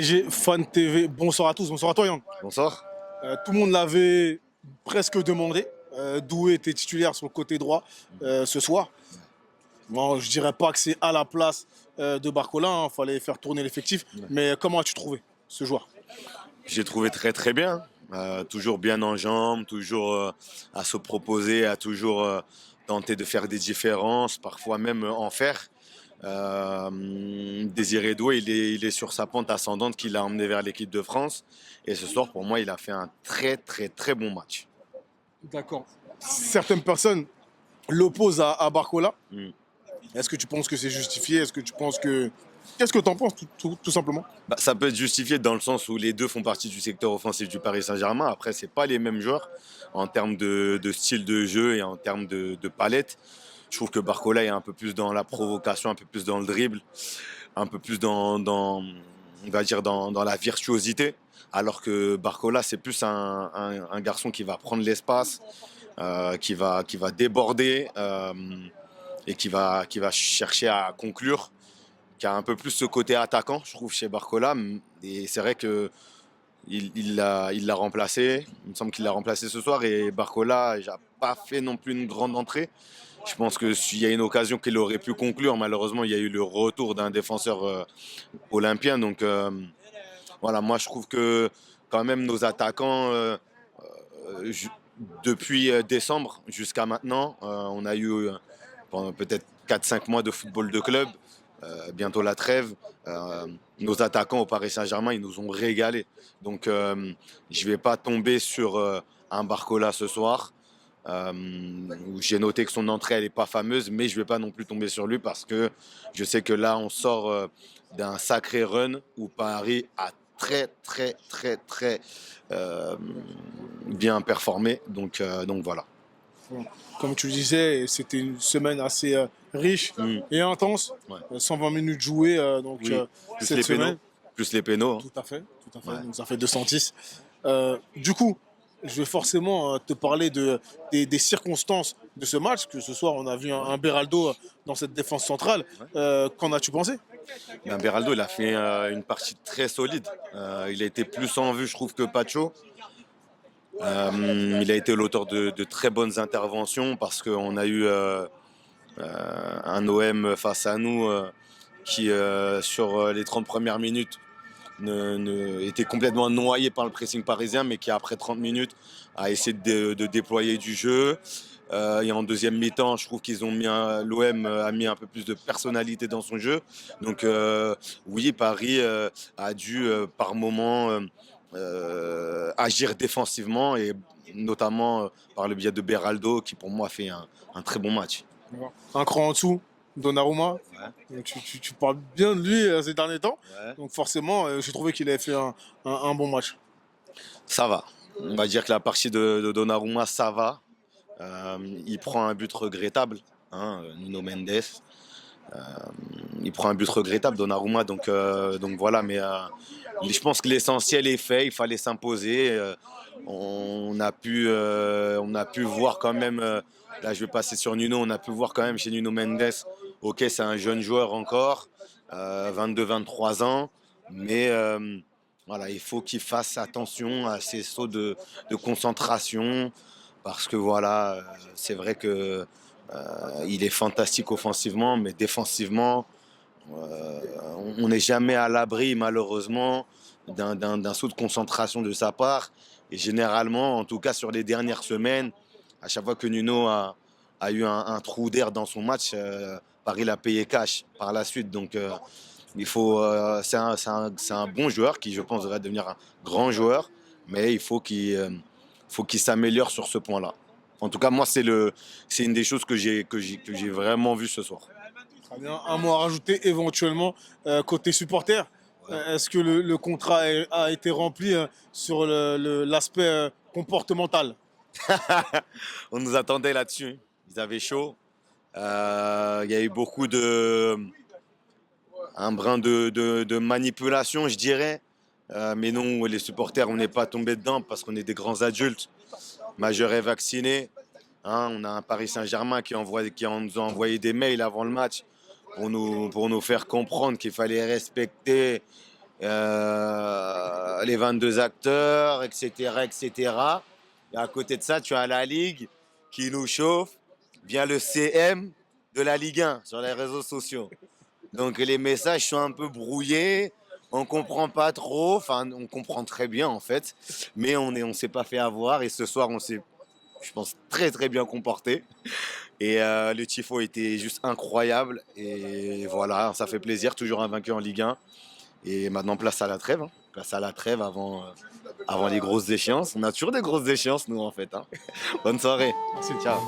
PSG Fan TV, bonsoir à tous, bonsoir à toi Yang. Bonsoir. Tout le monde l'avait presque demandé. Doué était titulaire sur le côté droit ce soir. Bon, je dirais pas que c'est à la place de Barcola, il fallait faire tourner l'effectif. Ouais. Mais comment as-tu trouvé ce joueur? J'ai trouvé très très bien. Toujours bien en jambes, toujours à se proposer, à toujours tenter de faire des différences, parfois même en faire. Désiré Doué, il est sur sa pente ascendante qu'il a emmené vers l'équipe de France. Et ce soir, pour moi, il a fait un très très très bon match. D'accord. Certaines personnes l'opposent à Barcola. Mm. Est-ce que tu penses que c'est justifié? Est-ce que tu penses que... Qu'est-ce que tu en penses tout simplement? Ça peut être justifié dans le sens où les deux font partie du secteur offensif du Paris Saint-Germain. Après, c'est pas les mêmes joueurs en termes de style de jeu et en termes de palette. Je trouve que Barcola est un peu plus dans la provocation, un peu plus dans le dribble, un peu plus on va dire dans la virtuosité. Alors que Barcola, c'est plus un garçon qui va prendre l'espace, qui va déborder et qui va chercher à conclure, qui a un peu plus ce côté attaquant, je trouve, chez Barcola. Et c'est vrai que il l'a remplacé. Il me semble qu'il l'a remplacé ce soir. Et Barcola n'a pas fait non plus une grande entrée. Je pense que s'il y a une occasion qu'il aurait pu conclure, malheureusement, il y a eu le retour d'un défenseur olympien. Donc voilà, moi je trouve que quand même nos attaquants, euh, ju- depuis décembre jusqu'à maintenant, on a eu pendant peut-être 4 5 mois de football de club, bientôt la trêve. Nos attaquants au Paris Saint-Germain, ils nous ont régalé. Donc je ne vais pas tomber sur un Barcola ce soir. Où j'ai noté que son entrée elle n'est pas fameuse, mais je ne vais pas non plus tomber sur lui parce que je sais que là on sort d'un sacré run où Paris a très très très très euh, bien performé. Donc voilà. Bon, comme tu le disais, c'était une semaine assez riche Mm, et intense. ouais. 120 minutes jouées Oui, plus cette les pénaux, semaine. plus les pénaux. Tout à fait, tout à Hein. fait. Ouais. Donc ça fait 210. Du coup, je vais forcément te parler des circonstances de ce match, que ce soir on a vu un Beraldo dans cette défense centrale. Ouais. Qu'en as-tu pensé? Ben, Beraldo, il a fait une partie très solide. Il a été plus en vue, je trouve, que Pacho. Il a été l'auteur de très bonnes interventions parce qu'on a eu un OM face à nous qui, sur les 30 premières minutes, était complètement noyé par le pressing parisien, mais qui, après 30 minutes, a essayé de déployer du jeu. Et en deuxième mi-temps, je trouve qu'ils ont l'OM a mis un peu plus de personnalité dans son jeu. Donc oui, Paris a dû par moment agir défensivement et notamment par le biais de Beraldo qui pour moi a fait un très bon match. Un cran en dessous, Donnarumma. Ouais. Donc, tu parles bien de lui ces derniers temps. Ouais. Donc forcément, j'ai trouvé qu'il avait fait un bon match. Ça va. On va dire que la partie de Donnarumma, ça va. Il prend un but regrettable, hein, Nuno Mendes. Euh, il prend un but regrettable, Donnarumma. Donc voilà, mais je pense que l'essentiel est fait. Il fallait s'imposer. On a pu voir quand même. Là, je vais passer sur Nuno. On a pu voir quand même chez Nuno Mendes. Ok, c'est un jeune joueur encore, 22-23 ans, mais voilà, il faut qu'il fasse attention à ses sauts de concentration parce que voilà, c'est vrai que il est fantastique offensivement, mais défensivement, on n'est jamais à l'abri, malheureusement, d'un saut de concentration de sa part. Et généralement, en tout cas sur les dernières semaines, à chaque fois que Nuno a eu un trou d'air dans son match, Paris l'a payé cash par la suite. Donc, c'est un bon joueur qui, je pense, devrait devenir un grand joueur, mais il faut qu'il s'améliore sur ce point-là. En tout cas, moi, c'est une des choses que j'ai vraiment vu ce soir. Très bien. Un mot à rajouter éventuellement côté supporter. Est-ce que le contrat a été rempli sur l'aspect comportemental? On nous attendait là-dessus. Ils avaient chaud. Il y a eu un brin de manipulation, je dirais. Mais non, les supporters, on n'est pas tombé dedans parce qu'on est des grands adultes, majeurs et vaccinés. Hein, on a un Paris Saint-Germain qui nous a envoyé des mails avant le match pour nous faire comprendre qu'il fallait respecter les 22 acteurs, etc., etc. Et à côté de ça, tu as la Ligue qui nous chauffe via le CM de la Ligue 1 sur les réseaux sociaux. Donc les messages sont un peu brouillés, on comprend pas trop, enfin on comprend très bien en fait, mais on s'est pas fait avoir et ce soir on s'est, je pense, très très bien comporté. Et le tifo était juste incroyable et voilà, ça fait plaisir, toujours invaincu en Ligue 1. Et maintenant place à la trêve, hein. Place à la trêve avant les grosses échéances. On a toujours des grosses échéances nous en fait, hein. Bonne soirée. Merci. Ciao.